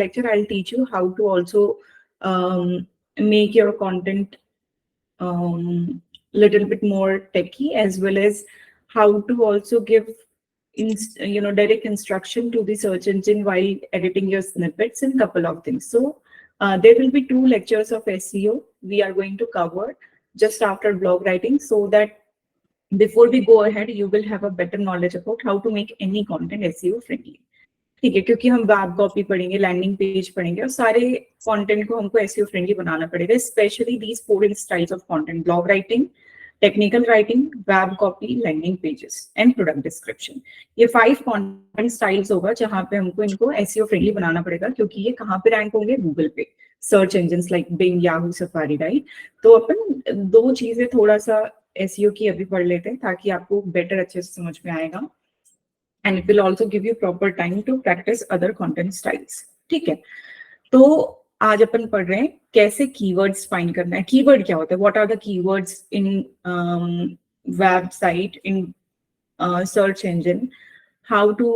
lecture, I'll teach you how to also make your content little bit more techy, as well as how to also give direct instruction to the search engine while editing your snippets and couple of things. So there will be 2 lectures of SEO we are going to cover just after blog writing, so that before we go ahead, you will have a better knowledge about how to make any content SEO friendly. ठीक है, क्योंकि हम web copy पढ़ेंगे, landing page पढ़ेंगे और सारे content को हमको एसईओ फ्रेंडली बनाना पड़ेगा, specially these 4 styles of content: blog writing, technical writing, web copy, landing pages and product description. ये 5 कंटेंट स्टाइल्स होगा जहां पे हमको इनको एसईओ फ्रेंडली बनाना पड़ेगा, क्योंकि ये कहां पे रैंक होंगे? गूगल पे, search engines like Bing, Yahoo, Safari, right. तो अपन 2 चीजें थोड़ा सा एसईओ की अभी पढ़ लेते हैं ताकि आपको बेटर अच्छे से समझ में आएगा, and it will also give you proper time to practice other content styles. ठीक है, तो आज अपन पढ़ रहे हैं कैसे कीवर्ड्स फाइंड करना है। कीवर्ड क्या होता है? What are the keywords in website, in search engine, how to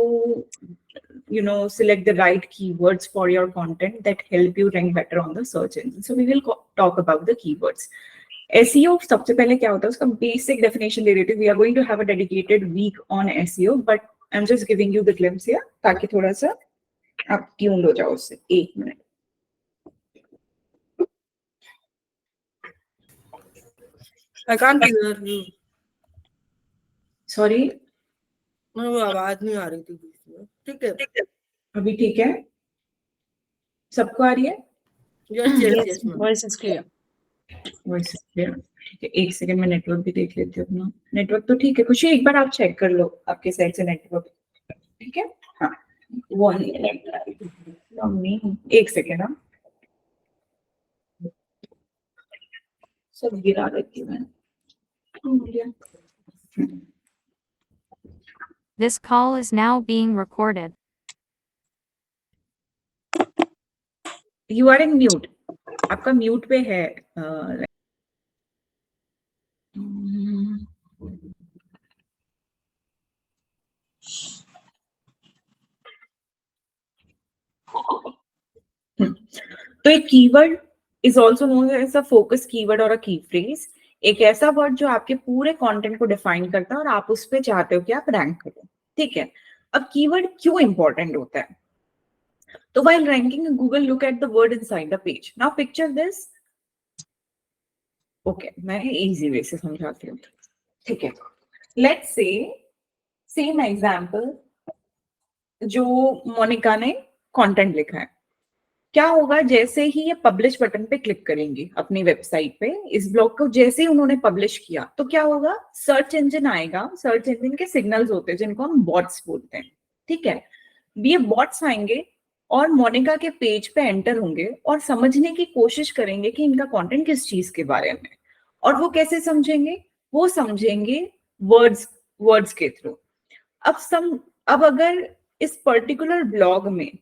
select the right keywords for your content that help you rank better on the search engine. So we will talk about the keywords. SEO सबसे पहले क्या होता है उसका basic definition दे देते हैं. We are going to have a dedicated week on SEO, but I'm just giving you the glimpse here ताकि थोड़ा सा आप ट्यून्ड हो जाओ उससे. 1 minute. I can't hear you. Sorry. वो आवाज नहीं आ रही थी बीच में. ठीक है. अभी ठीक है? सबको आ रही है? Yes. Voice is clear. Voice clear. ठीक है, 1 सेकंड में नेटवर्क भी देख लेती हूँ अपना. नेटवर्क तो ठीक है. खुशी एक बार आप चेक कर लो आपके साइड से नेटवर्क. ठीक है. हाँ, 1 सेकंड. हाँ, सब गिरा देती हूँ मैं. This call is now being recorded. You are in mute. आपका म्यूट पे है. तो एक keyword is also known as a focus keyword और अ की फ्रेज. एक ऐसा वर्ड जो आपके पूरे कंटेंट को डिफाइन करता है और आप उस पे चाहते हो कि आप रैंक करो. ठीक है. अब कीवर्ड क्यों इंपॉर्टेंट होता है? तो while ranking in Google, look at the word inside the page. Now picture this. Okay, मैं easy way से समझाती हूँ. ठीक है. Let's say same example जो मोनिका ने कंटेंट लिखा है. क्या होगा? जैसे ही ये पब्लिश बटन पे क्लिक करेंगे अपनी वेबसाइट पे, इस ब्लॉग को जैसे ही उन्होंने पब्लिश किया तो क्या होगा? सर्च इंजन आएगा. सर्च इंजन के सिग्नल्स होते हैं जिनको हम बॉट्स बोलते हैं. ठीक है. ये बॉट्स आएंगे और मोनिका के पेज पे एंटर होंगे और समझने की कोशिश करेंगे कि इनका कंटेंट किस चीज के बारे में. और वो कैसे समझेंगे? वो समझेंगे वर्ड्स के थ्रू. अब अगर इस पर्टिकुलर ब्लॉग में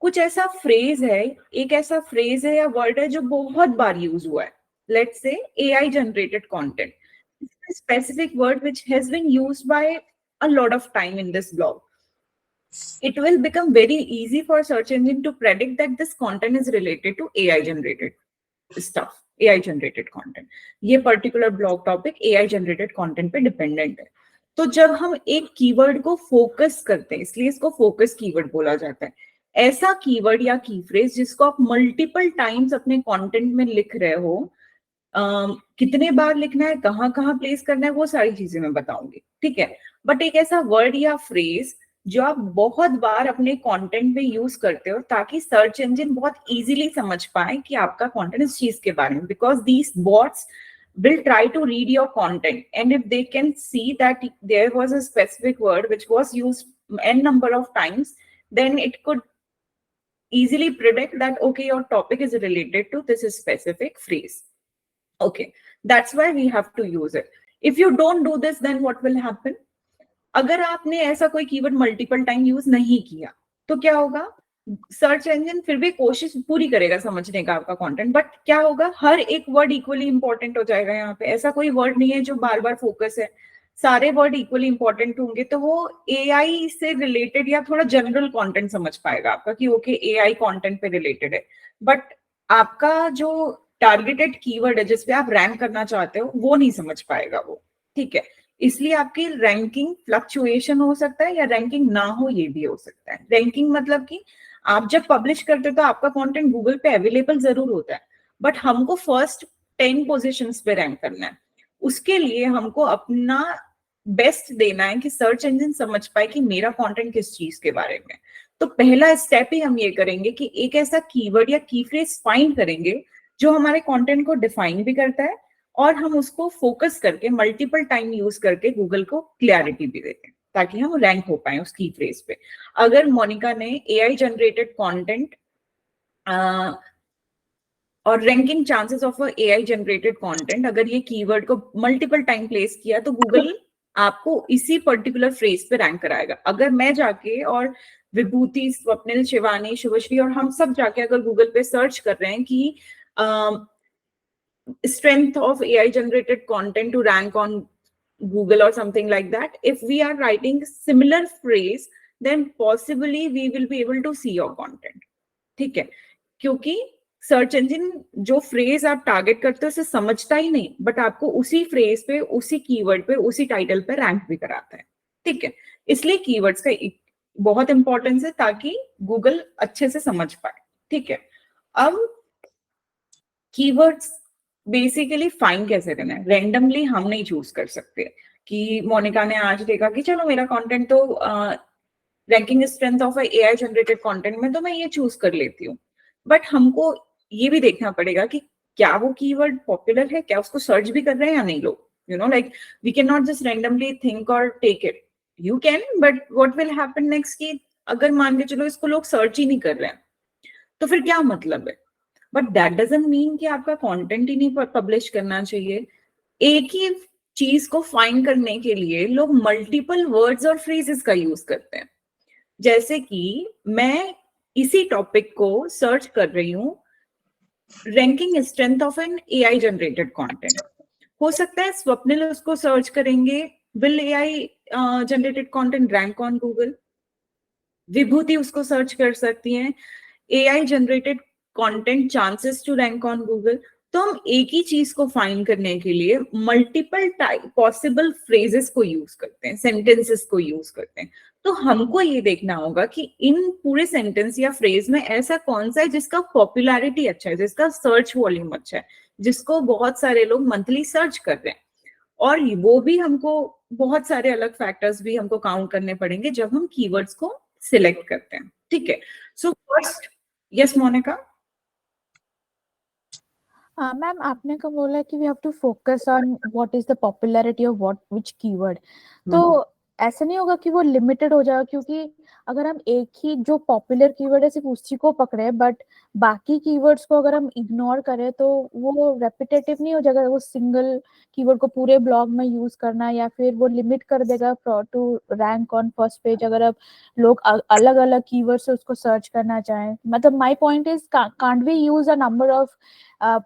कुछ ऐसा फ्रेज है, एक ऐसा फ्रेज है या वर्ड है जो बहुत बार यूज हुआ है, let's say AI generated content, specific word which has been used by a lot of time in this blog, it will become very easy for search engine to predict that this content is related to AI generated stuff, AI generated content. ये particular blog topic AI generated content पे dependent है. तो जब हम एक keyword को focus करते हैं, इसलिए इसको फोकस कीवर्ड बोला जाता है. ऐसा कीवर्ड या की फ्रेज जिसको आप मल्टीपल टाइम्स अपने कंटेंट में लिख रहे हो, कितने बार लिखना है, कहाँ कहाँ प्लेस करना है, वो सारी चीजें मैं बताऊंगी. ठीक है. बट एक ऐसा वर्ड या फ्रेज जो आप बहुत बार अपने कंटेंट में यूज करते हो ताकि सर्च इंजन बहुत इजीली समझ पाए कि आपका कंटेंट इस चीज के बारे में, because these bots will try to read your content, and if they can see that there was a specific word which was used n number of times, then it could easily predict that okay, your topic is related to this specific phrase. Okay, that's why we have to use it. If you don't do this, then what will happen? अगर आपने ऐसा कोई keyword multiple time use नहीं किया तो क्या होगा? Search engine फिर भी कोशिश पूरी करेगा समझने का आपका कंटेंट, बट क्या होगा? हर एक वर्ड इक्वली इंपॉर्टेंट हो जाएगा. यहाँ पे ऐसा कोई वर्ड नहीं है जो बार बार फोकस है. सारे वर्ड इक्वली इंपॉर्टेंट होंगे तो वो एआई से रिलेटेड या थोड़ा जनरल कंटेंट समझ पाएगा आपका कि ओके एआई कंटेंट पे रिलेटेड है। बट आपका जो टारगेटेड कीवर्ड है जिसपे आप रैंक करना चाहते हो वो नहीं समझ पाएगा वो, ठीक है। इसलिए आपकी रैंकिंग फ्लक्चुएशन हो सकता है या रैंकिंग ना हो ये भी हो सकता है। रैंकिंग मतलब कि आप जब पब्लिश करते हो तो आपका कंटेंट गूगल पे अवेलेबल जरूर होता है, बट हमको फर्स्ट 10 पोजीशंस पे रैंक करना है। उसके लिए हमको अपना बेस्ट देना है कि सर्च इंजन समझ पाए कि मेरा कंटेंट किस चीज के बारे में। तो पहला स्टेप ही हम ये करेंगे कि एक ऐसा कीवर्ड या की फ्रेज फाइंड करेंगे जो हमारे कंटेंट को डिफाइन भी करता है और हम उसको फोकस करके मल्टीपल टाइम यूज करके गूगल को क्लैरिटी भी देते हैं ताकि हम रैंक हो पाए उस की फ्रेज पे। अगर मोनिका ने एआई जनरेटेड कंटेंट और ranking chances of AI generated content अगर ये कीवर्ड को मल्टीपल टाइम प्लेस किया तो गूगल आपको इसी पर्टिकुलर फ्रेज पे रैंक कराएगा। अगर मैं जाके और विभूति, स्वप्निल, शिवानी, शुभश्री और हम सब जाके अगर गूगल पे सर्च कर रहे हैं कि strength of AI generated content to rank on Google or something like that, if we are writing similar phrase then possibly we will be able to see your content, ठीक है। क्योंकि search engine जो phrase आप target करते हो उसे समझता ही नहीं, बट आपको उसी फ्रेज पे, उसी कीवर्ड पे, उसी टाइटल पे रैंक भी कराता है, ठीक है। इसलिए कीवर्ड्स का बहुत इंपॉर्टेंस है ताकि गूगल अच्छे से समझ पाए, ठीक है। अब कीवर्ड्स बेसिकली फाइंड कैसे करना है, रेंडमली हम नहीं चूज कर सकते कि मोनिका ने आज देखा कि चलो मेरा कंटेंट तो ranking strength of AI generated content में तो मैं ये चूज कर लेती हूँ। बट हमको ये भी देखना पड़ेगा कि क्या वो कीवर्ड पॉपुलर है, क्या उसको सर्च भी कर रहे हैं या नहीं लोग, you know, like we can not just randomly think और take it. You can, but what will happen next कि अगर मान के चलो इसको लोग सर्च ही नहीं कर रहे हैं तो फिर क्या मतलब है। बट दैट डजंट मीन कि आपका कंटेंट ही नहीं पब्लिश करना चाहिए। एक ही चीज को फाइंड करने के लिए लोग मल्टीपल वर्ड्स और फ्रेजेस का यूज करते हैं। जैसे कि मैं इसी टॉपिक को सर्च कर रही हूँ, ranking strength of an AI generated content, हो सकता है स्वप्निल उसको सर्च करेंगे, will AI generated content rank on Google, Vibhuti उसको सर्च कर सकती हैं, AI generated content chances to rank on Google. तो हम एक ही चीज को फाइंड करने के लिए मल्टीपल टाइप पॉसिबल फ्रेजेस को यूज करते हैं, सेंटेंसेस को यूज करते हैं। तो हमको ये देखना होगा कि इन पूरे सेंटेंस या फ्रेज में ऐसा कौन सा है जिसका पॉपुलैरिटी अच्छा है, जिसका सर्च वॉल्यूम अच्छा है, जिसको बहुत सारे लोग मंथली सर्च कर रहे हैं। और वो भी हमको बहुत सारे अलग फैक्टर्स भी हमको काउंट करने पड़ेंगे जब हम कीवर्ड्स को सिलेक्ट करते हैं, ठीक है। So first, yes Monika. Ma'am आपने कब बोला कि we have to focus on what is the popularity of what which keyword, तो ऐसा नहीं होगा कि वो लिमिटेड हो जाएगा, क्योंकि अगर हम एक ही जो पॉपुलर कीवर्ड है सिर्फ उसी को पकड़े बट बाकी कीवर्ड्स को अगर हम इग्नोर करें तो वो रेपिटेटिव नहीं हो जाएगा, वो सिंगल कीवर्ड को पूरे ब्लॉग में यूज करना, या फिर वो लिमिट कर देगा to rank on first page अगर अब लोग अलग अलग कीवर्ड से उसको सर्च करना चाहें। मतलब my point is can't we use a number of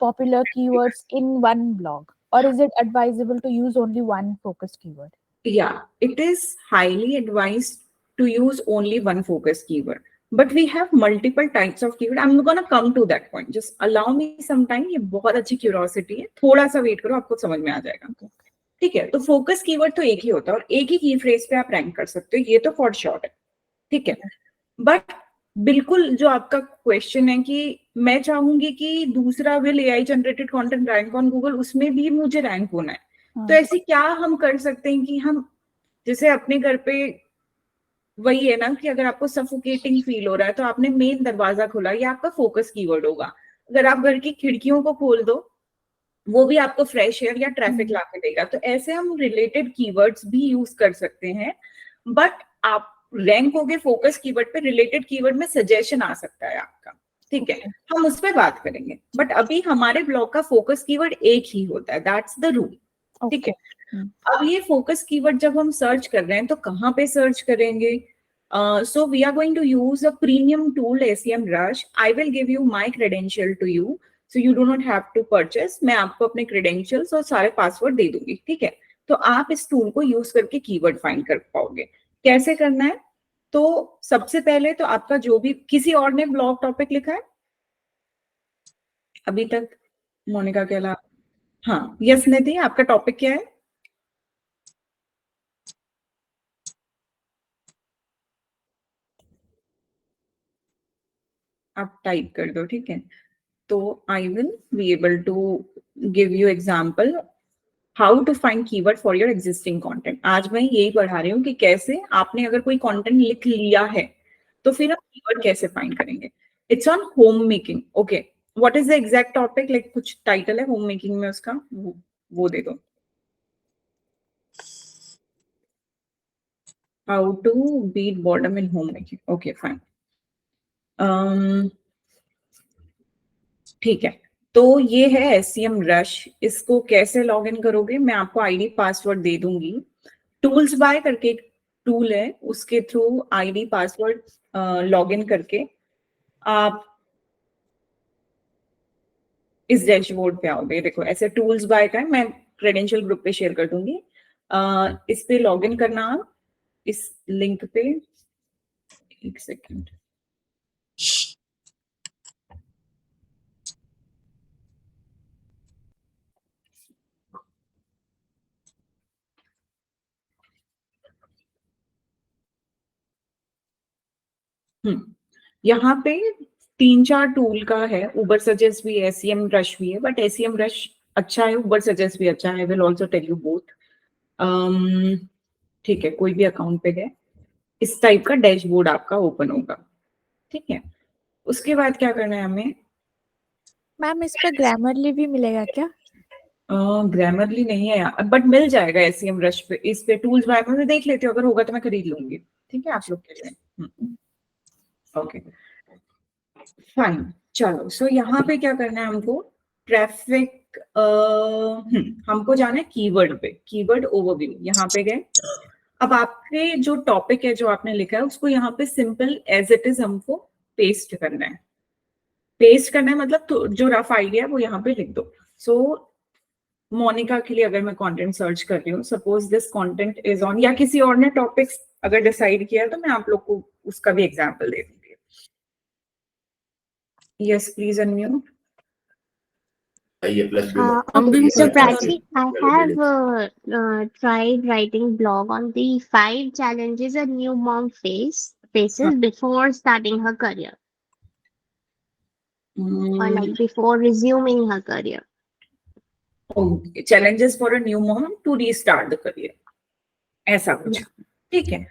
popular keywords in one blog, or is it advisable to use only one focused keyword? Yeah, it is highly advised to use only one focused keyword, but we have multiple types of keyword. I'm going to come to that point. Just allow me some time. ये बहुत अच्छी curiosity है, थोड़ा सा wait करो, आपको समझ में आ जाएगा, ठीक है। तो फोकस कीवर्ड तो एक ही होता है और एक ही की फ्रेज पे आप रैंक कर सकते हो, ये तो फॉर श्योर है, ठीक है। बट बिल्कुल जो आपका क्वेश्चन है कि मैं चाहूंगी कि दूसरा will AI generated content rank on Google, उसमें भी मुझे रैंक होना है, तो ऐसे क्या हम कर सकते हैं कि हम जैसे अपने घर पे वही है ना कि अगर आपको सफोकेटिंग फील हो रहा है तो आपने मेन दरवाजा खोला, ये आपका फोकस कीवर्ड होगा। अगर आप घर की खिड़कियों को खोल दो वो भी आपको फ्रेश एयर या ट्रैफिक ला के देगा। तो ऐसे हम रिलेटेड कीवर्ड्स भी यूज कर सकते हैं, बट आप रैंक होगे फोकस कीवर्ड पे, रिलेटेड कीवर्ड में सजेशन आ सकता है आपका, ठीक है, हम उस पर बात करेंगे। बट अभी हमारे ब्लॉग का फोकस कीवर्ड एक ही होता है, दैट्स द रूल, ठीक है। अब ये फोकस कीवर्ड जब हम सर्च कर रहे हैं तो कहाँ पे सर्च करेंगे? So we are going to use a premium tool SEMrush. I will give you my credential to you, so you do not have to purchase. मैं आपको अपने credentials और सारे पासवर्ड दे दूंगी, ठीक है। तो आप इस टूल को यूज करके कीवर्ड फाइंड कर पाओगे। कैसे करना है? तो सबसे पहले तो आपका जो भी, किसी और ने ब्लॉग टॉपिक लिखा है अभी तक? मोनिका के अलावा? हाँ, यस निधि, आपका टॉपिक क्या है? आप टाइप कर दो, ठीक है। तो I will be able to give you example how to find keyword for your existing content. आज मैं यही पढ़ा रही हूँ कि कैसे आपने अगर कोई कंटेंट लिख लिया है तो फिर आप कीवर्ड कैसे फाइंड करेंगे। It's on home making. Okay, what is the exact topic? Like कुछ टाइटल है होम मेकिंग में उसका, वो दे दो। How to beat boredom in home making. Okay fine, ठीक है। तो ये है एससीएम रश। इसको कैसे लॉग इन करोगे? मैं आपको आईडी पासवर्ड दे दूंगी। टूल्स बाय करके एक टूल है, उसके through ID password log in करके आप इस डैशबोर्ड पे आओगे। देखो ऐसे टूल्स बाय का है, मैं क्रेडेंशियल ग्रुप पे शेयर कर दूंगी। इस पे लॉग इन करना आप, इस लिंक पे। एक सेकेंड, यहाँ पे 3-4 टूल का है। उबर सजेस्ट भी है, एसईएम रश भी है, बट एसईएम रश अच्छा है, उबर सजेस्ट भी अच्छा है। I will also tell you both. ठीक है, कोई भी अकाउंट पे गए, इस टाइप का डैशबोर्ड आपका ओपन होगा, ठीक है। उसके बाद क्या करना है हमें? मैम इस पे ग्रामरली भी मिलेगा क्या? ग्रामरली नहीं है यार, बट मिल जाएगा एसईएम रश पे। इस पे टूल्स बाय में देख लेती हूँ, अगर होगा तो मैं खरीद लूंगी, ठीक है, आप लोग के लिए। ओके फाइन, चलो। सो यहाँ पे क्या करना है हमको? ट्रैफिक, हमको जाना है कीवर्ड पे, कीवर्ड ओवरव्यू। यहाँ पे गए। अब आपके जो टॉपिक है जो आपने लिखा है उसको यहाँ पे सिंपल एज इट इज हमको पेस्ट करना है। पेस्ट करना है मतलब तो जो रफ आइडिया है वो यहाँ पे लिख दो। सो मोनिका के लिए अगर मैं कंटेंट सर्च कर रही हूँ, suppose this content is on, या किसी और ने टॉपिक्स अगर डिसाइड किया तो मैं आप लोग को उसका भी एग्जांपल दे दूंगी। Yes please unmute. Okay, So okay. Prachi, I have tried writing blog on the 5 challenges a new mom faces before starting her career or like before resuming her career. Challenges for a new mom to restart the career, ऐसा कुछ, ठीक है।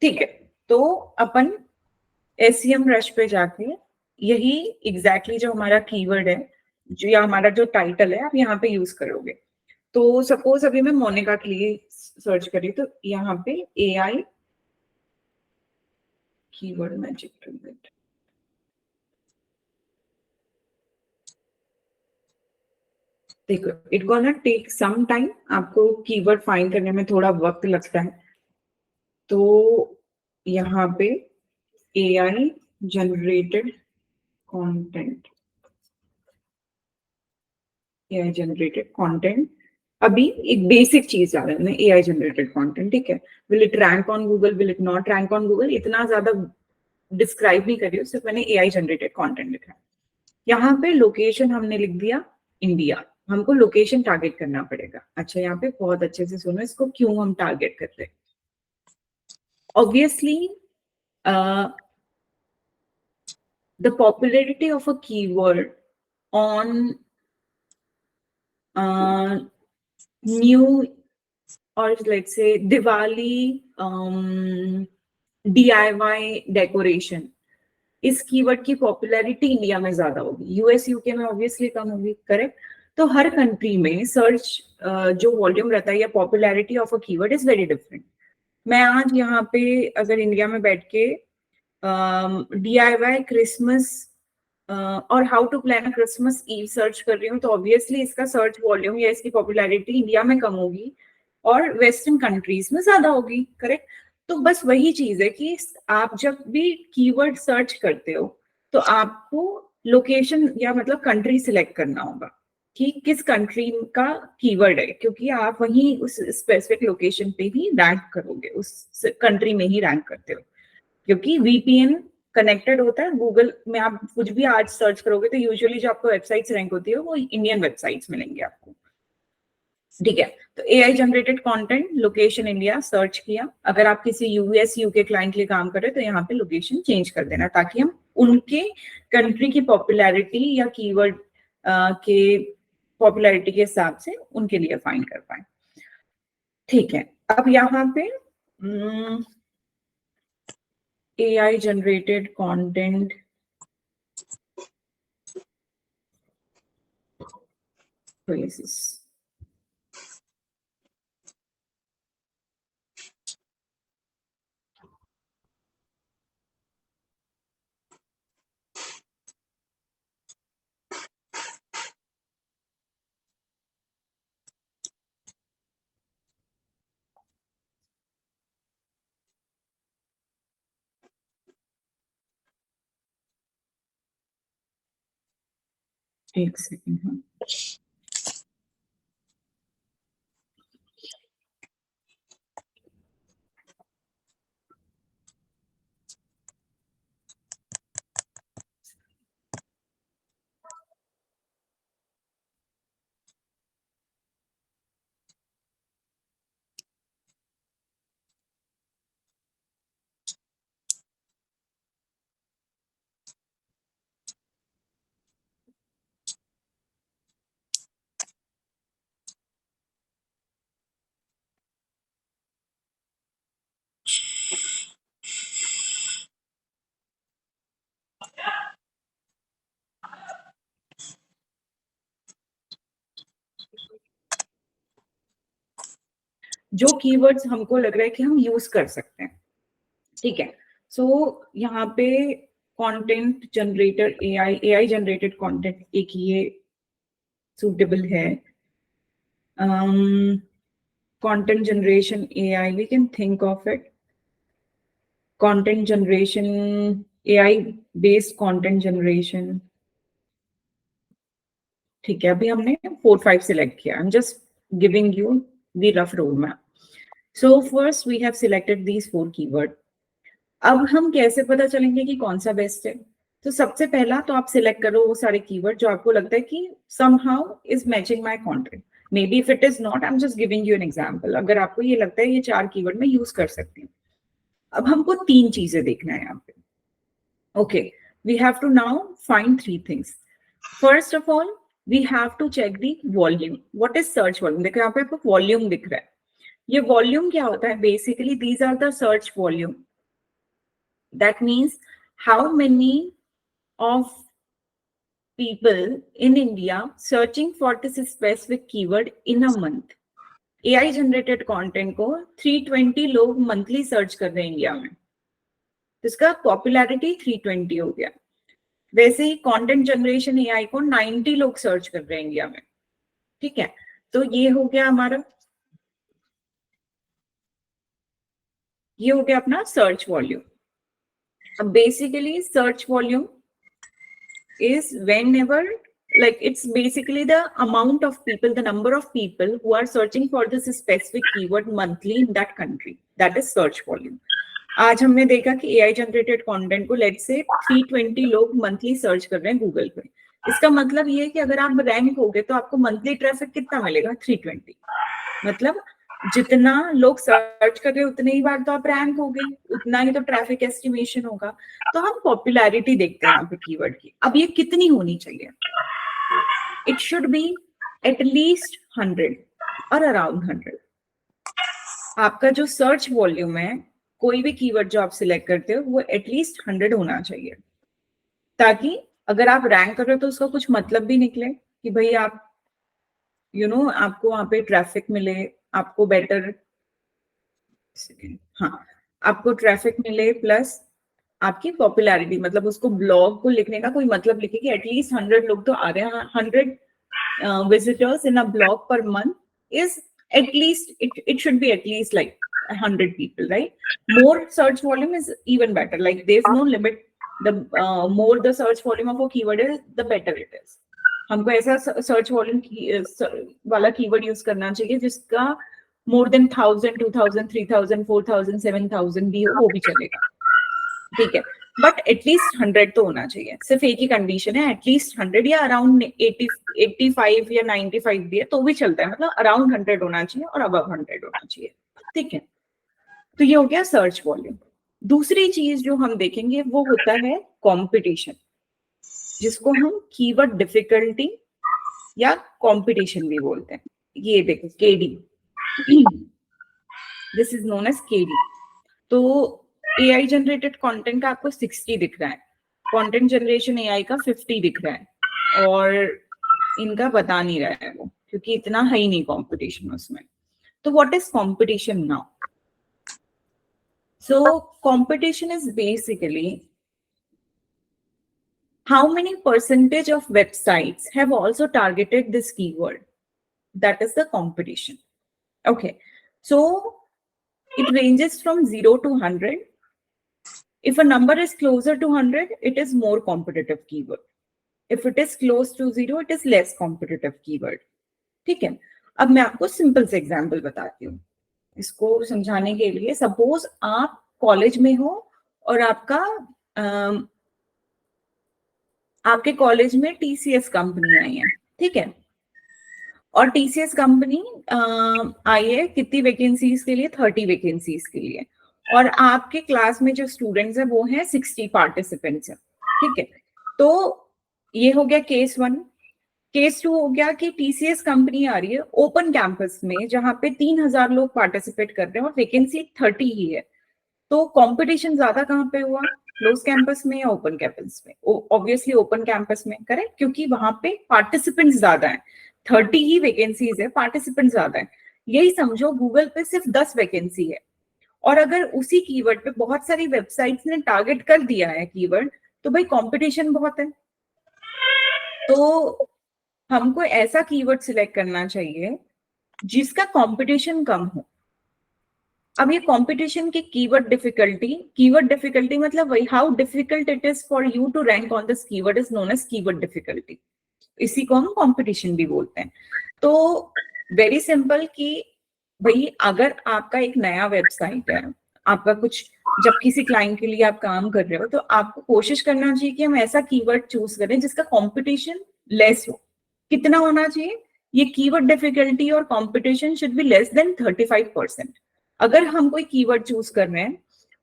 ठीक है, तो अपन SEM rush पे जाके यही एग्जैक्टली जो हमारा कीवर्ड है, जो या हमारा जो टाइटल है, आप यहाँ पे यूज करोगे। तो सपोज अभी मैं मोनिका के लिए सर्च करी, तो यहाँ पे एआई कीवर्ड मैजिक। देखो, it gonna take some time, आपको कीवर्ड फाइंड करने में थोड़ा वक्त लगता है। तो यहाँ पे AI generated content, AI generated content, अभी एक बेसिक चीज आ रहा है, एआई जनरेटेड कंटेंट, ठीक है। Will it rank on Google, will it not rank on Google, इतना ज्यादा डिस्क्राइब नहीं करी, सिर्फ मैंने एआई जनरेटेड कंटेंट लिखा है। यहाँ पे लोकेशन हमने लिख दिया इंडिया, हमको लोकेशन टारगेट करना पड़ेगा। अच्छा, यहाँ पे बहुत अच्छे से सुनो, इसको क्यों हम टारगेट कर रहे हैं। Obviously the popularity of a keyword on new, or let's say Diwali DIY decoration, इस कीवर्ड की पॉपुलैरिटी इंडिया में ज्यादा होगी, यूएस यूके में ऑब्वियसली कम होगी, करेक्ट। तो हर कंट्री में सर्च जो वॉल्यूम रहता है या popularity of a keyword is very different. मैं आज यहाँ पे अगर इंडिया में बैठ के DIY क्रिसमस और how to plan a Christmas Eve search कर रही हूँ, तो ऑब्वियसली इसका सर्च वॉल्यूम या इसकी पॉपुलैरिटी इंडिया में कम होगी और वेस्टर्न कंट्रीज में ज्यादा होगी, करेक्ट। तो बस वही चीज है कि आप जब भी कीवर्ड सर्च करते हो तो आपको लोकेशन या मतलब कंट्री सिलेक्ट करना होगा, कि किस कंट्री का कीवर्ड है, क्योंकि आप वहीं उस स्पेसिफिक लोकेशन पे ही रैंक करोगे, उस कंट्री में ही रैंक करते हो, क्योंकि वीपीएन कनेक्टेड होता है गूगल में। आप कुछ भी आज सर्च करोगे तो यूजुअली जो आपको वेबसाइट्स रैंक होती है वो इंडियन वेबसाइट्स मिलेंगे आपको, ठीक है। तो AI generated content, location India search किया। अगर आप किसी यूएस यूके क्लाइंट के लिए काम कर रहे हो तो यहाँ पे लोकेशन चेंज कर देना, ताकि हम उनके कंट्री की पॉपुलैरिटी या कीवर्ड के पॉपुलैरिटी के हिसाब से उनके लिए फाइंड कर पाए, ठीक है। अब यहाँ पे AI generated content phrases. एक सेकंड, हाँ जो कीवर्ड्स हमको लग रहा है कि हम यूज कर सकते हैं, ठीक है। सो यहाँ पे content generator AI generated content एक ये सुटेबल है। Content generation AI, we can think of it, content generation AI based content generation, ठीक है। अभी हमने 4-5 सिलेक्ट किया, I am just giving you the rough road map. So first we have selected these 4 keyword. अब हम कैसे पता चलेंगे कि कौन सा बेस्ट है? तो सबसे पहला तो आप सिलेक्ट करो वो सारे कीवर्ड जो आपको लगता है कि somehow is matching my content. Maybe if it is not, I'm just giving you an example. अगर आपको ये लगता है ये 4 कीवर्ड मैं यूज कर सकती हूँ। अब हमको 3 चीजें देखना है यहाँ पे। Okay, we have to now find 3 things. First of all, we have to check the volume. What is search volume? देखो यहाँ पे आपको वॉल्यूम दिख रहा है। ये वॉल्यूम क्या होता है? Basically, these are the search volume. That means how many of people in India searching for this specific keyword in a month. AI generated content को 320 लोग monthly search कर रहे हैं इंडिया में, तो इसका पॉपुलैरिटी 320 हो गया। वैसे ही कंटेंट जनरेशन एआई को 90 लोग सर्च कर रहे हैं इंडिया में, ठीक है। तो ये हो गया हमारा, ये हो गया अपना सर्च वॉल्यूम। अब basically search volume is whenever, like it's basically the amount of people, the number of people who are searching for this specific keyword monthly in that country. That is search volume. आज हमने देखा कि AI generated content को let's say 320 लोग monthly search कर रहे हैं Google पे। इसका मतलब ये है कि अगर आप रैंक होगे तो आपको मंथली ट्रैफिक कितना मिलेगा? 320। मतलब जितना लोग सर्च कर रहे हैं उतने ही बार तो आप रैंक हो गए, उतना ही तो ट्रैफिक एस्टिमेशन होगा। तो हम पॉपुलैरिटी देखते हैं यहाँ पे कीवर्ड की। अब ये कितनी होनी चाहिए? It should be at least 100 और अराउंड 100। आपका जो सर्च वॉल्यूम है, कोई भी कीवर्ड जो आप सिलेक्ट करते हो वो एटलीस्ट 100 होना चाहिए, ताकि अगर आप रैंक कर रहे हो तो उसका कुछ मतलब भी निकले कि भाई आप आपको वहां पे ट्रैफिक मिले, आपको बेटर, हाँ आपको ट्रैफिक मिले, प्लस आपकी पॉपुलैरिटी, मतलब उसको ब्लॉग को लिखने का कोई मतलब लिखे कि एटलीस्ट 100 लोग तो आ रहे हैं। 100 visitors in a blog per month is at least, it should be at least like 100 people, right? More search volume is even better. Like there's no limit. The more the search volume of a keyword is, the better it is. हमको ऐसा search volume वाला keyword use करना चाहिए जिसका more than 1000, 2000, 3000, 4000, 7000 भी हो, वो भी चलेगा, ठीक है, बट एटलीस्ट 100 तो होना चाहिए। सिर्फ एक ही कंडीशन है, एटलीस्ट 100 या अराउंड 85 या 95 भी है तो भी चलता है, मतलब अराउंड 100 होना चाहिए और अबव 100 होना चाहिए, ठीक है। तो ये हो गया सर्च वॉल्यूम। दूसरी चीज जो हम देखेंगे वो होता है कंपटीशन, जिसको हम कीवर्ड डिफिकल्टी या कंपटीशन भी बोलते हैं। ये देखो KD, this is known as KD. तो एआई जनरेटेड कंटेंट का आपको 60 दिख रहा है, कंटेंट जनरेशन एआई का 50 दिख रहा है, और इनका बता नहीं रहा है वो, क्योंकि इतना है ही नहीं कंपटीशन उसमें। तो what is competition now? So competition is basically how many percentage of websites have also targeted this keyword. That is the competition. Okay, so it ranges from 0 to 100. If a number is closer to 100, it is more competitive keyword. If it is close to 0, it is less competitive keyword. ठीक है, अब मैं आपको simple से example बताती हूँ इसको समझाने के लिए। सपोज आप कॉलेज में हो और आपके कॉलेज में टीसीएस कंपनी आई है, ठीक है, और टीसीएस कंपनी आई है कितनी वैकेंसीज के लिए? 30 वैकेंसीज के लिए, और आपके क्लास में जो स्टूडेंट्स है वो हैं 60 पार्टिसिपेंट्स हैं, ठीक है। तो ये हो गया केस 1। केस 2 हो गया कि टीसीएस कंपनी आ रही है ओपन कैंपस में जहां पे 3000 लोग पार्टिसिपेट कर रहे हैं और वैकेंसी 30 ही है। तो कंपटीशन ज्यादा कहाँ पे हुआ? क्लोज कैंपस में या ओपन कैंपस में? ऑब्वियसली ओपन कैंपस में, करेक्ट, क्योंकि वहां पे पार्टिसिपेंट्स ज्यादा हैं, 30 ही वैकेंसीज है, पार्टिसिपेंट ज्यादा है। यही समझो गूगल पे सिर्फ 10 वैकेंसी है, और अगर उसी कीवर्ड पे बहुत सारी वेबसाइट्स ने टारगेट कर दिया है कीवर्ड, तो भाई कंपटीशन बहुत है। तो हमको ऐसा कीवर्ड सिलेक्ट करना चाहिए जिसका कंपटीशन कम हो। अब ये कंपटीशन की कीवर्ड डिफिकल्टी मतलब वही, how difficult it is for you to rank on this keyword is known as keyword difficulty. इसी को हम कंपटीशन भी बोलते हैं। तो वेरी सिंपल कि भाई अगर आपका एक नया वेबसाइट है, आपका कुछ, जब किसी क्लाइंट के लिए आप काम कर रहे हो, तो आपको कोशिश करना चाहिए कि हम ऐसा कीवर्ड चूज करें जिसका कंपटीशन लेस हो। कितना होना चाहिए? ये कीवर्ड डिफिकल्टी और competition should be less than 35%। अगर हम कोई कीवर्ड चूज कर रहे हैं,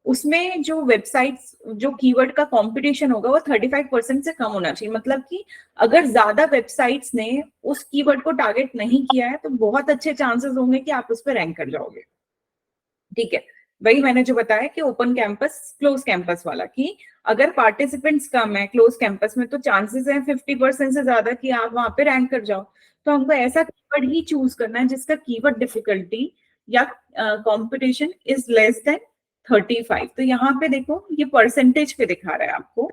उसमें जो वेबसाइट्स, जो कीवर्ड का कंपटीशन होगा वो 35% से कम होना चाहिए। मतलब कि अगर ज्यादा वेबसाइट्स ने उस कीवर्ड को टारगेट नहीं किया है, तो बहुत अच्छे चांसेस होंगे कि आप उस पर रैंक कर जाओगे, ठीक है। वही मैंने जो बताया कि ओपन कैंपस क्लोज कैंपस वाला, कि अगर पार्टिसिपेंट्स कम है क्लोज कैंपस में, तो चांसेस है 50% से ज्यादा कि आप वहां पे रैंक कर जाओ। तो हमको ऐसा कीवर्ड ही चूज करना है जिसका कीवर्ड डिफिकल्टी या कंपटीशन इज लेस देन 35। तो यहाँ पे देखो ये परसेंटेज पे दिखा रहा है आपको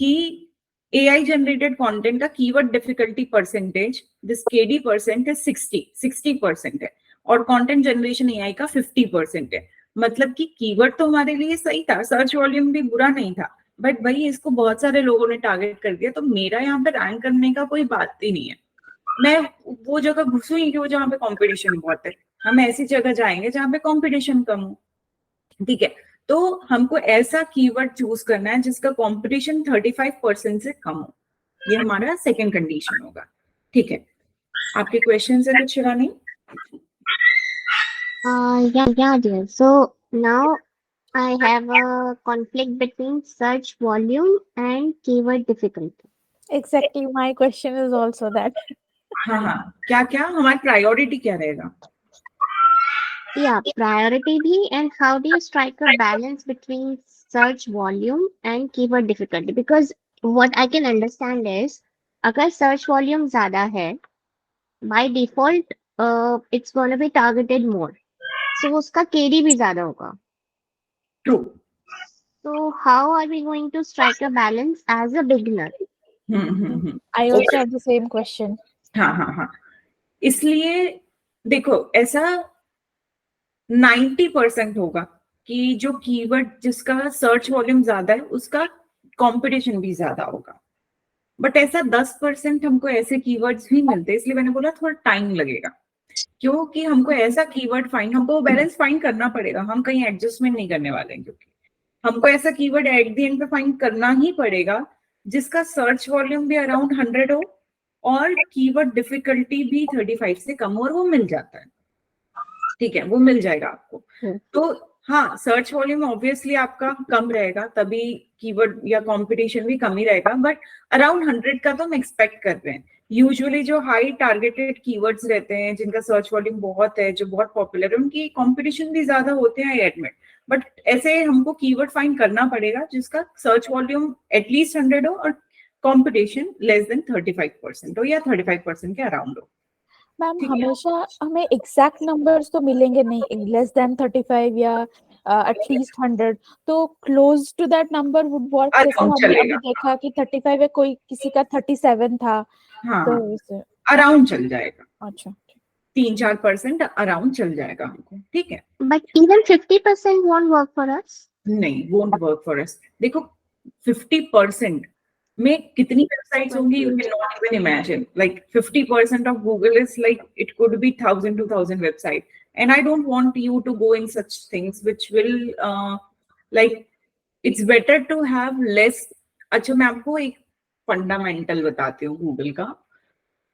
कि AI जनरेटेड कंटेंट का keyword difficulty percentage, this KD percent है 60% है, और कंटेंट जनरेशन AI का 50% है। मतलब कि कीवर्ड तो हमारे लिए सही था, सर्च वॉल्यूम भी बुरा नहीं था, बट भाई इसको बहुत सारे लोगों ने टारगेट कर दिया, तो मेरा यहाँ पे रैंक करने का कोई बात ही नहीं है। मैं वो जगह घुसूं ही क्यों जहाँ पे कंपटीशन बहुत है? हम ऐसी जगह जाएंगे जहाँ पे कंपटीशन कम हो, ठीक है। तो हमको ऐसा कीवर्ड चूज करना है जिसका कंपटीशन 35% से कम हो। ये हमारा सेकंड कंडीशन होगा, ठीक है। आपके क्वेश्चन है कुछ Shivani? Yeah, dear. So now I have a conflict between search volume and keyword difficulty. Exactly, my question is also that. हाँ हाँ, क्या क्या हमारी प्रायोरिटी क्या रहेगा? Yeah, priority bhi, and how do you strike a balance between search volume and keyword difficulty? Because what I can understand is, अगर search volume ज़्यादा है, by default, it's going to be targeted more. So उसका KD भी ज़्यादा होगा. True. So how are we going to strike a balance as a beginner? I also have the same question. हाँ हाँ हाँ, इसलिए देखो ऐसा 90% होगा कि जो कीवर्ड जिसका सर्च वॉल्यूम ज्यादा है उसका कंपटीशन भी ज्यादा होगा, बट ऐसा 10% हमको ऐसे कीवर्ड्स भी मिलते हैं, इसलिए मैंने बोला थोड़ा टाइम लगेगा, क्योंकि हमको ऐसा कीवर्ड फाइंड, हमको बैलेंस फाइंड करना पड़ेगा, हम कहीं एडजस्टमेंट नहीं करने वाले हैं, क्योंकि हमको ऐसा कीवर्ड एट द एंड पे फाइंड करना ही पड़ेगा जिसका सर्च वॉल्यूम भी अराउंड 100 हो और कीवर्ड डिफिकल्टी भी 35 से कम हो, और वो मिल जाता है, ठीक है, वो मिल जाएगा आपको। तो हाँ, सर्च वॉल्यूम ऑब्वियसली आपका कम रहेगा, तभी कीवर्ड या कंपटीशन भी कम ही रहेगा, बट अराउंड 100 का तो हम एक्सपेक्ट कर रहे हैं। यूजुअली जो हाई टारगेटेड कीवर्ड्स रहते हैं, जिनका सर्च वॉल्यूम बहुत है, जो बहुत पॉपुलर है, उनकी कंपटीशन भी ज्यादा होते हैं, आई एडमिट, बट ऐसे हमको कीवर्ड फाइंड करना पड़ेगा जिसका सर्च वॉल्यूम एटलीस्ट 100 हो और कंपटीशन लेस देन 35% हो या 35% के अराउंड हो। मैम ठीक है। हमेशा हमें एग्जैक्ट नंबर्स तो मिलेंगे नहीं, लेस देन 35 या एटलीस्ट 100, तो close to that number would work. जैसे Around हमने अभी चलेगा। देखा कि 35 है, कोई किसी का 37 था, हाँ, तो इसे अराउंड चल जाएगा, अच्छा 3-4% अराउंड चल जाएगा हमको, ठीक है। But even 50% won't work for us. नहीं, वोंट वर्क फॉर अस। देखो 50% में कितनी वेबसाइट्स होंगी, you can not even imagine, like 50% of Google is like it could be 1000 to 1000 website, and I don't want you to go in such things which will like, it's better to have less. अच्छा, मैं आपको एक fundamental बताती हूँ Google का।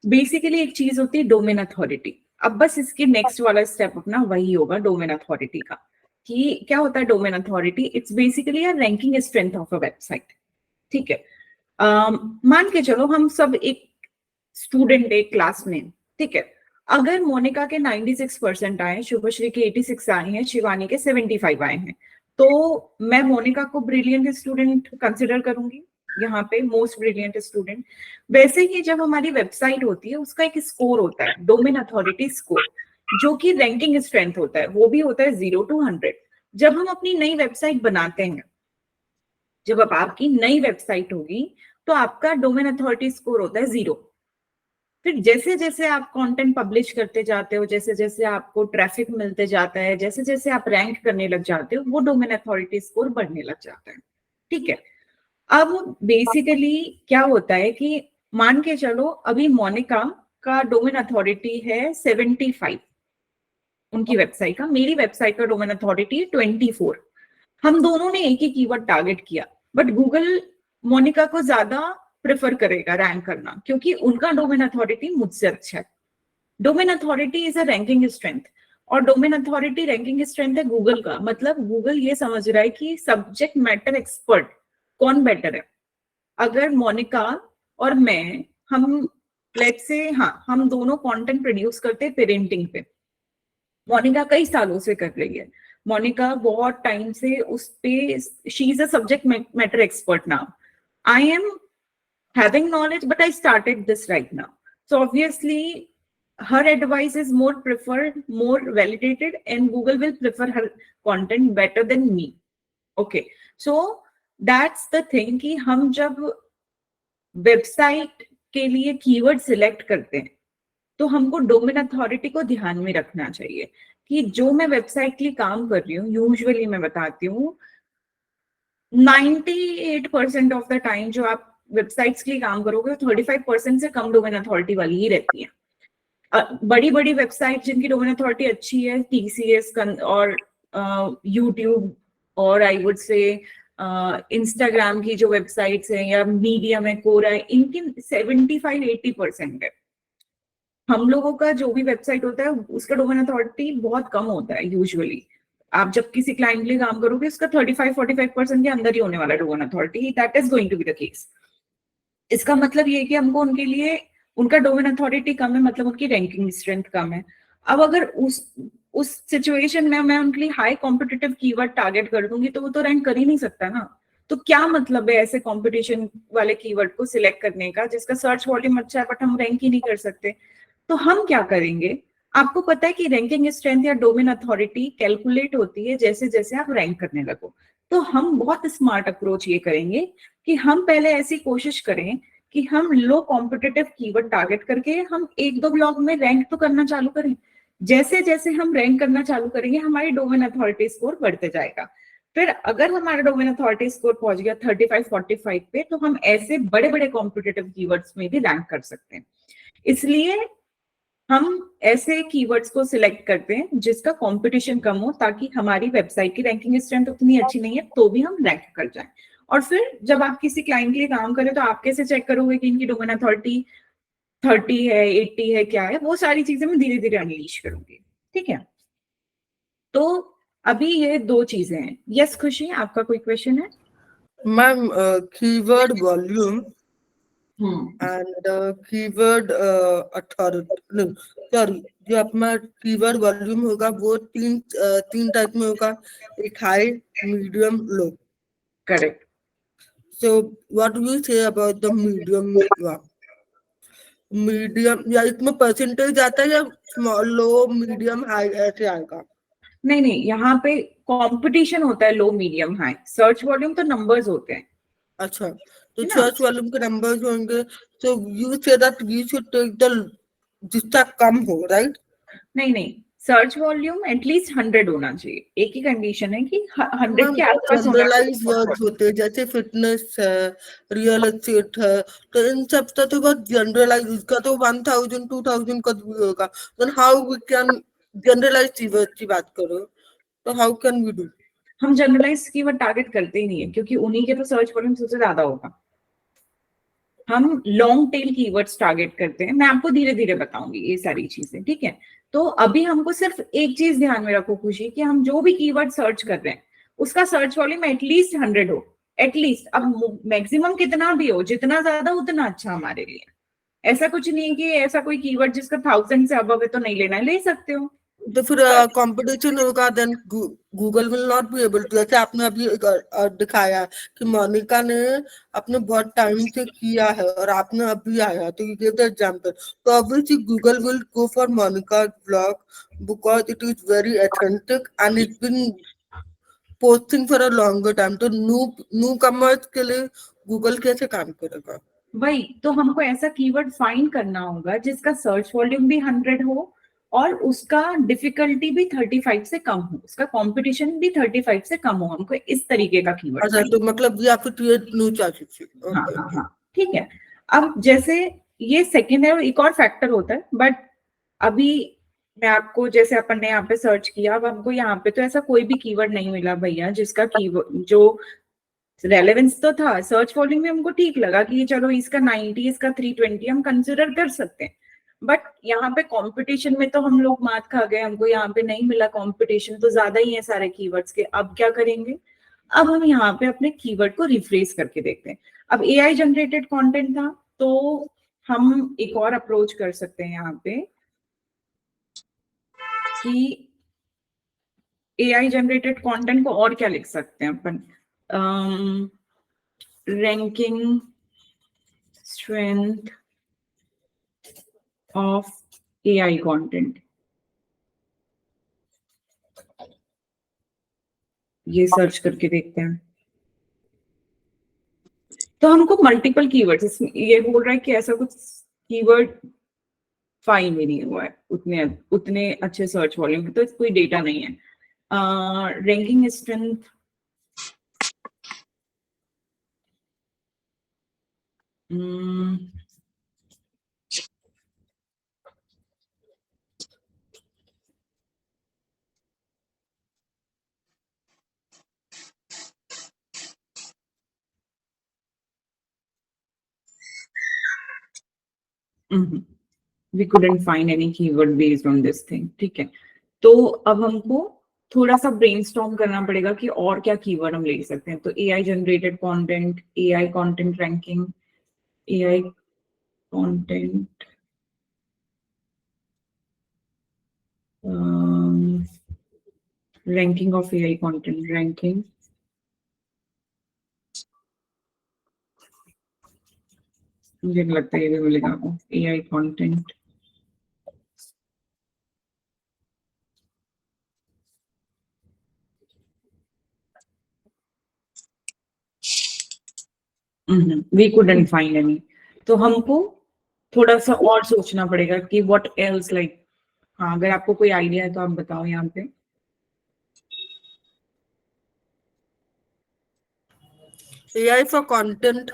Basically एक चीज होती है डोमेन अथॉरिटी। अब बस इसके नेक्स्ट वाला स्टेप अपना वही होगा डोमेन अथॉरिटी का, कि क्या होता है domain authority. It's basically a ranking strength of a website, ठीक है। मान के चलो हम सब एक स्टूडेंट एक क्लास में, ठीक है, अगर मोनिका के 96% आए, शुभश्री के 86 आए हैं, शिवानी के 75 आए हैं, तो मैं मोनिका को ब्रिलियंट स्टूडेंट कंसिडर करूंगी, यहाँ पे मोस्ट ब्रिलियंट स्टूडेंट। वैसे ही जब हमारी वेबसाइट होती है उसका एक स्कोर होता है, डोमेन अथॉरिटी स्कोर, जो कि रैंकिंग स्ट्रेंथ होता है, वो भी होता है 0 to 100। जब हम अपनी नई वेबसाइट बनाते हैं, जब अब आपकी नई वेबसाइट होगी तो आपका डोमेन अथॉरिटी स्कोर होता है 0। फिर जैसे जैसे आप कंटेंट पब्लिश करते जाते हो, जैसे जैसे आपको ट्रैफिक मिलते जाता है, जैसे जैसे आप रैंक करने लग जाते हो, वो डोमेन अथॉरिटी स्कोर बढ़ने लग जाता है, ठीक है। अब बेसिकली क्या होता है कि मान के चलो अभी मोनिका का डोमेन अथॉरिटी है 75, उनकी वेबसाइट का, मेरी वेबसाइट का डोमेन अथॉरिटी है 24। हम दोनों ने एक ही कीवर्ड टारगेट किया, बट गूगल मोनिका को ज्यादा प्रेफर करेगा रैंक करना, क्योंकि उनका डोमेन अथॉरिटी मुझसे अच्छा है। Domain authority is a ranking strength, और डोमेन अथॉरिटी रैंकिंग स्ट्रेंथ है गूगल का। मतलब गूगल ये समझ रहा है कि सब्जेक्ट मैटर एक्सपर्ट कौन बेटर है। अगर मोनिका और मैं, हम लेट्स से, हाँ, हम दोनों कंटेंट प्रोड्यूस करते हैं पेरेंटिंग पे, मोनिका कई सालों से कर रही है, मोनिका बहुत टाइम से उस पे, she is a subject matter expert now. I am having knowledge, but I started this right now, so obviously her advice is more preferred, more validated, and Google will prefer her content better than me. Okay, so that's the thing कि हम जब website के लिए keyword select करते हैं तो हमको domain authority को ध्यान में रखना चाहिए कि जो मैं वेबसाइट के लिए काम कर रही हूँ, यूजुअली मैं बताती हूँ 98% ऑफ द टाइम जो आप वेबसाइट्स के लिए काम करोगे 35% से कम डोमेन अथॉरिटी वाली ही रहती है। बड़ी बड़ी वेबसाइट जिनकी डोमेन अथॉरिटी अच्छी है, TCS और यूट्यूब और आई वुड से इंस्टाग्राम की जो वेबसाइट्स हैं या मीडियम है, कोरा है, इनकी 75-80% है। हम लोगों का जो भी वेबसाइट होता है उसका डोमेन अथॉरिटी बहुत कम होता है यूजुअली। आप जब किसी क्लाइंट के लिए काम करोगे उसका 35-45% के अंदर ही होने वाला domain authority, that is going to be the case. इसका मतलब ये है कि हमको उनके लिए उनका डोमेन अथॉरिटी कम है, मतलब उनकी रैंकिंग स्ट्रेंथ कम है। अब अगर उस सिचुएशन में मैं उनके लिए हाई कॉम्पिटिटिव कीवर्ड टारगेट कर दूंगी तो वो तो रैंक कर ही नहीं सकता ना। तो क्या मतलब है ऐसे कंपटीशन वाले कीवर्ड को सिलेक्ट करने का जिसका सर्च वॉल्यूम अच्छा है बट हम रैंक ही नहीं कर सकते। तो हम क्या करेंगे, आपको पता है कि रैंकिंग स्ट्रेंथ या डोमेन अथॉरिटी कैलकुलेट होती है जैसे जैसे आप रैंक करने लगो। तो हम बहुत स्मार्ट अप्रोच ये करेंगे कि हम पहले ऐसी कोशिश करें कि हम लो कॉम्पिटिटिव कीवर्ड टारगेट करके हम 1-2 ब्लॉग में रैंक तो करना चालू करें। जैसे जैसे हम रैंक करना चालू करेंगे हमारी डोमेन अथॉरिटी स्कोर बढ़ते जाएगा। फिर अगर हमारा डोमेन अथॉरिटी स्कोर पहुंच गया 35-45 पे, तो हम ऐसे बड़े बड़े कॉम्पिटिटिव कीवर्ड्स में भी रैंक कर सकते हैं। इसलिए हम ऐसे कीवर्ड्स को सिलेक्ट करते हैं जिसका कंपटीशन कम हो, ताकि हमारी वेबसाइट की रैंकिंग स्ट्रेंथ उतनी अच्छी नहीं है तो भी हम रैंक कर जाएं। और फिर जब आप किसी क्लाइंट के लिए काम करें तो आप कैसे चेक करोगे कि इनकी डोमेन अथॉरिटी 30 है, 80 है, क्या है, वो सारी चीजें मैं धीरे धीरे अनलीश करूंगी। ठीक है, तो अभी ये दो चीजें हैं। यस खुशी, आपका कोई क्वेश्चन है? Ma'am, keyword volume and keyword authority, नहीं सॉरी, जो अपना कीवर्ड वॉल्यूम होगा वो तीन टाइप में होगा, एक high, medium, low. Correct. So what do you say about the medium one? Medium या इसमें परसेंटेज आता है या स्मॉल, लो, मीडियम, हाई ऐसे आएगा? नहीं नहीं, यहाँ पे कंपटीशन होता है लो, मीडियम, हाई। सर्च वॉल्यूम तो नंबर्स होते हैं। अच्छा, तो है ना? सर्च वॉल्यूम के नंबर्स होंगे, so you say that we should take the जिसका कम हो, राइट? नहीं नहीं, सर्च वॉल्यूम एटलीस्ट 100 होना चाहिए। एक ही कंडीशन है कि 100 के आसपास होना जनरलाइज वर्ड्स चाहिए। होते हैं, जैसे फिटनेस है, रियल एस्टेट है, तो इन सब का तो बहुत जनरलाइज, इसका तो 1000 2000 का भी होगा। Then how we can generalise keyword की बात करो, तो हाउ कैन वी डू? हम जनरलाइज कीवर्ड टारगेट करते ही नहीं है, क्योंकि उन्हीं के तो सर्च वॉल्यूम सबसे ज्यादा होगा। हम लॉन्ग टेल कीवर्ड्स टारगेट करते हैं। मैं आपको धीरे धीरे बताऊंगी ये सारी चीजें, ठीक है? तो अभी हमको सिर्फ एक चीज ध्यान में रखो खुशी, कि हम जो भी कीवर्ड सर्च कर रहे हैं उसका सर्च वॉल्यूम एटलीस्ट 100 हो। एटलीस्ट, अब मैक्सिमम कितना भी हो, जितना ज्यादा उतना अच्छा हमारे लिए। ऐसा कुछ नहीं है कि ऐसा कोई कीवर्ड जिसका 1000 से अबव है तो नहीं लेना है, ले सकते हो। तो फिर कंपटीशन होगा, then Google will not be able to, जैसे आपने अभी दिखाया कि मोनिका ने अपने बहुत टाइम से किया है और आपने अभी आया, तो यू गिव द एग्जांपल, तो obviously Google will go for Monika blog because it is very authentic and it's been posting for a longer time. तो न्यू कमर्स के लिए गूगल कैसे काम करेगा? वही तो, हमको ऐसा कीवर्ड फाइंड करना होगा जिसका सर्च वॉल्यूम भी 100 हो और उसका डिफिकल्टी भी 35 से कम हो, उसका कंपटीशन भी 35 से कम हो। हमको इस तरीके का कीवर्ड। अच्छा, तो मतलब ये आपको क्रिएट न्यू चाहिए। हाँ हाँ हाँ, ठीक है। अब जैसे ये सेकेंड है, और एक और फैक्टर होता है, बट अभी मैं आपको, जैसे अपन ने यहाँ पे सर्च किया, अब हमको यहाँ पे तो ऐसा कोई भी कीवर्ड नहीं मिला भैया जिसका कीवर्ड जो रेलेवेंस तो था, सर्च वॉल्यूम में हमको ठीक लगा कि चलो इसका 90, इसका 320 हम कंसिडर कर सकते हैं। बट यहाँ पे कंपटीशन में तो हम लोग मात खा गए, हमको यहाँ पे नहीं मिला, कंपटीशन तो ज्यादा ही है सारे कीवर्ड्स के। अब क्या करेंगे? अब हम यहाँ पे अपने कीवर्ड को रिफ्रेश करके देखते हैं। अब एआई जनरेटेड कंटेंट था, तो हम एक और अप्रोच कर सकते हैं यहाँ पे कि एआई जनरेटेड कंटेंट को और क्या लिख सकते हैं अपन, ranking strength of AI content, ये सर्च करके देखते हैं। तो हमको मल्टीपल कीवर्ड्स, इसमें ये बोल रहा है कि ऐसा कुछ कीवर्ड फाइंड ही नहीं हुआ है उतने अच्छे सर्च वॉल्यूम में, तो कोई डेटा नहीं है। Ranking strength, we couldn't find any keyword based on this thing, ठीक है? तो अब हमको थोड़ा सा ब्रेनस्टॉर्म करना पड़ेगा कि और क्या कीवर्ड हम ले सकते हैं। तो AI generated content, AI content ranking, AI content ranking of AI content, ranking, मुझे नहीं लगता ये भी मिलेगा आपको। AI content we couldn't find any. तो हमको थोड़ा सा और सोचना पड़ेगा कि व्हाट एल्स, लाइक, हाँ अगर आपको कोई आइडिया है तो आप बताओ यहाँ पे। AI for content.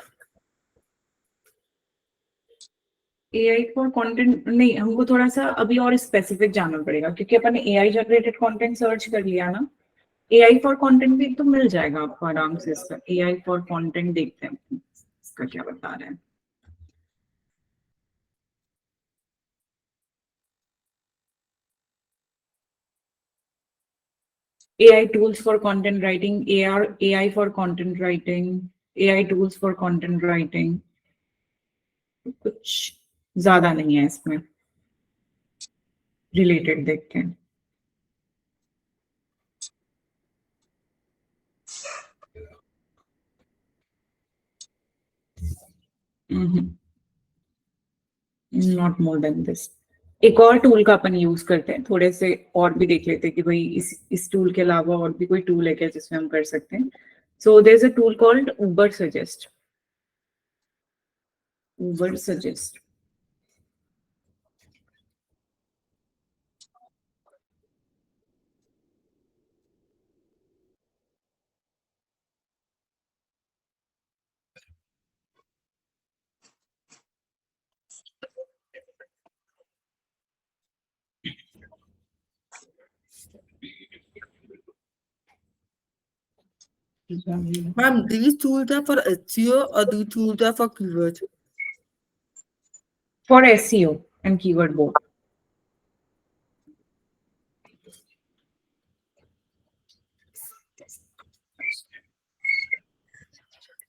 AI for content नहीं, हमको थोड़ा सा अभी और स्पेसिफिक जानना पड़ेगा, क्योंकि अपन ने एआई जनरेटेड कंटेंट सर्च कर लिया ना। एआई फॉर कंटेंट भी तो मिल जाएगा आपको आराम से। इसका एआई फॉर कंटेंट देखते हैं इसका क्या बता रहे हैं। AI tools for content writing, AI for content writing, AI tools for content writing, कुछ ज्यादा नहीं है इसमें रिलेटेड, देखते हैं। Not more than this. एक और टूल का अपन यूज करते हैं, थोड़े से और भी देख लेते हैं कि भाई इस टूल के अलावा और भी कोई टूल है क्या जिसमें हम कर सकते हैं। So there is a tool called Ubersuggest. Ubersuggest Ma'am, these tools are for SEO or these tools are for keywords? for SEO and keyword both.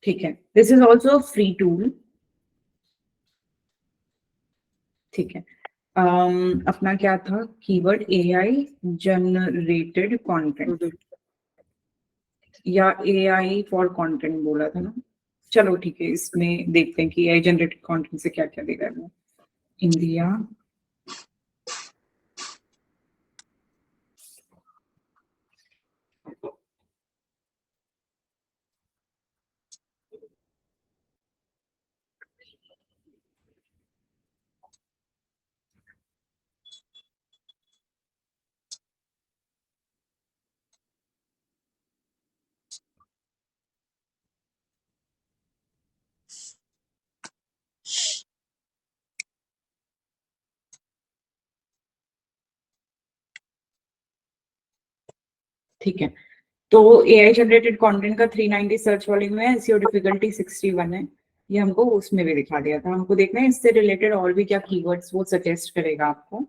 ठीक है, this is also free tool. ठीक है, अपना क्या था keyword, AI generated content या AI for content बोला था ना। चलो ठीक है, इसमें देखते हैं कि एआई जनरेटेड कंटेंट से क्या क्या दे रहा है। इंडिया ठीक है, तो एआई जनरेटेड कंटेंट का 390 सर्च वॉल्यूम है, एसईओ डिफिकल्टी 61 है। ये हमको उसमें भी दिखा दिया था। हमको देखना है इससे रिलेटेड और भी क्या कीवर्ड्स वो सजेस्ट करेगा आपको।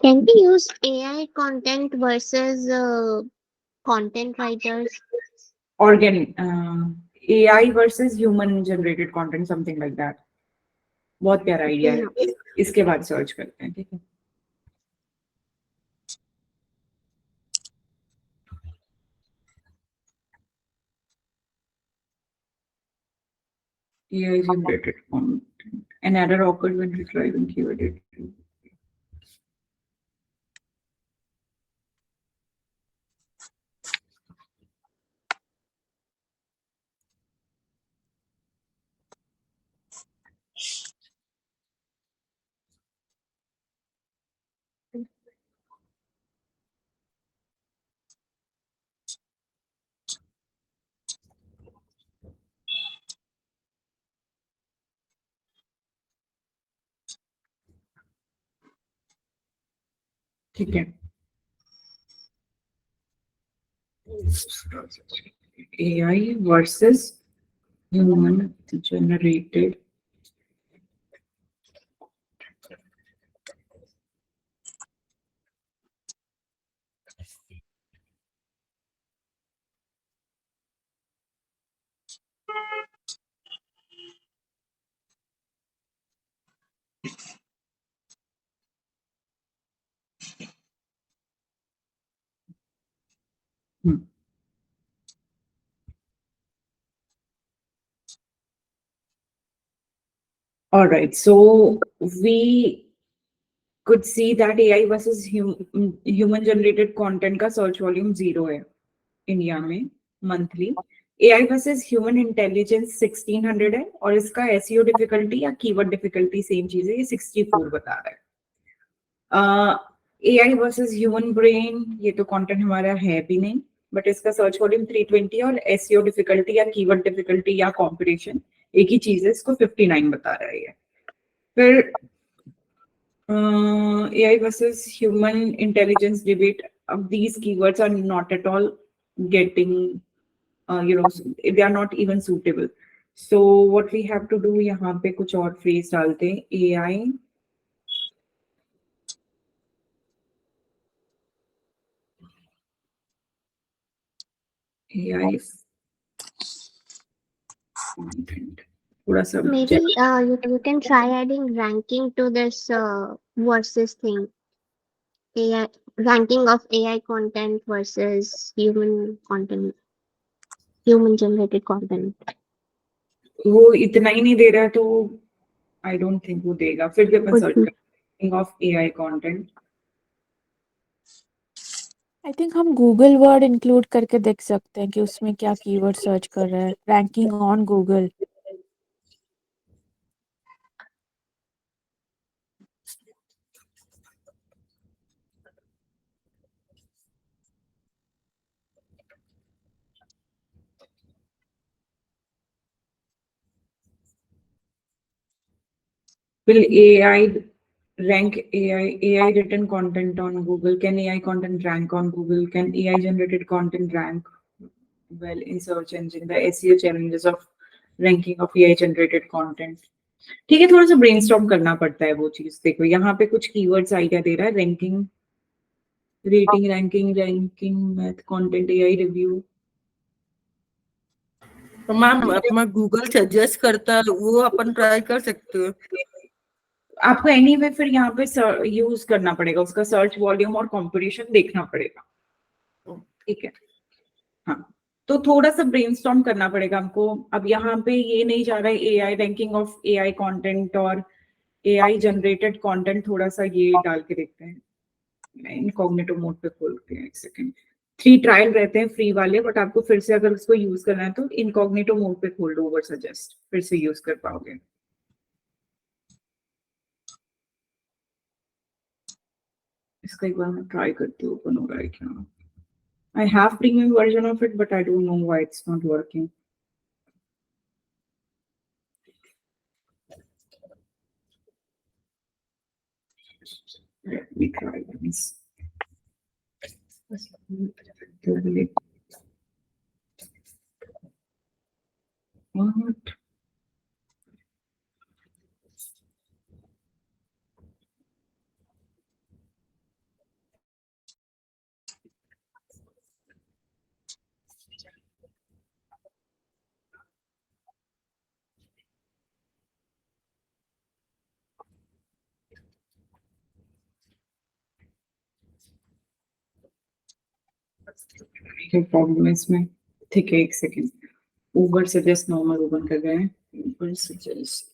Can we use AI content versus content writers? AI versus human generated content, something like that. बहुत प्यारा आइडिया है, इसके बाद सर्च करते हैं। ठीक है, AI generated content. An error occurred when retrieving keyword data. ठीक है, AI versus human generated All right, so we could see that AI versus human generated content का search volume 0 है इंडिया में monthly. AI versus human intelligence 1600 है, और इसका SEO difficulty या keyword difficulty same चीज है, ये 64 बता रहा है। AI versus ह्यूमन ब्रेन, ये तो कंटेंट हमारा है भी नहीं। बट इसका सर्च वॉल्यूम 320 है और एसईओ डिफिकल्टी या कीवर्ड डिफिकल्टी या कॉम्पिटिशन एक ही चीज है, इसको 59 बता रहा है ये। फिर AI versus human intelligence debate. These keywords are not at all getting, they are not even suitable. So what we have to do, यहाँ पे कुछ और phrase डालते हैं, AI content. थोड़ा सा Maybe you can try adding ranking to this versus thing. AI ranking of AI content versus human content, human generated content. वो इतना ही नहीं दे रहा है तो आई डोंट थिंक वो देगा। फिर भी अपन सर्च Okay. करेंगे of AI content. I think हम गूगल वर्ड इंक्लूड करके देख सकते हैं कि उसमें क्या कीवर्ड सर्च कर रहा है, ranking on Google. Will AI rank AI written content on Google? Can AI content rank on Google? Can AI generated content rank well in search engine? The SEO challenges of ranking of AI generated content. ठीक है, थोड़ा सा brainstorm करना पड़ता है वो चीज। देखो यहाँ पे कुछ कीवर्ड्स आइडिया दे रहा है, ranking, rating, ranking, math, content, AI review. तो मैम अपना गूगल सजेस्ट करता है वो अपन ट्राई कर सकते हैं। आपको एनीवे फिर यहाँ पे यूज करना पड़ेगा, उसका सर्च वॉल्यूम और कंपटीशन देखना पड़ेगा। ठीक है, हाँ, तो थोड़ा सा ब्रेनस्टॉर्म करना पड़ेगा हमको। अब यहाँ पे ये नहीं जा रहा है AI ranking of AI content और AI जनरेटेड कंटेंट, थोड़ा सा ये डाल के देखते हैं। मैं इनकॉग्निटो मोड पे खोलते हैं, एक सेकंड। 3 ट्रायल रहते हैं फ्री वाले, बट आपको फिर से अगर उसको यूज करना है तो इनकॉग्निटो मोड पे खोल दो, ओवर सजेस्ट, फिर से यूज कर पाओगे। इसका एक बार मैं ट्राई करती हूँ, ओपन हो रहा है क्या। I have premium version of it, but I don't know why it's not working. Let me try once. What? क्या प्रॉब्लम है इसमें? ठीक है, एक second. Uber suggest normal open कर रहे हैं। Uber suggest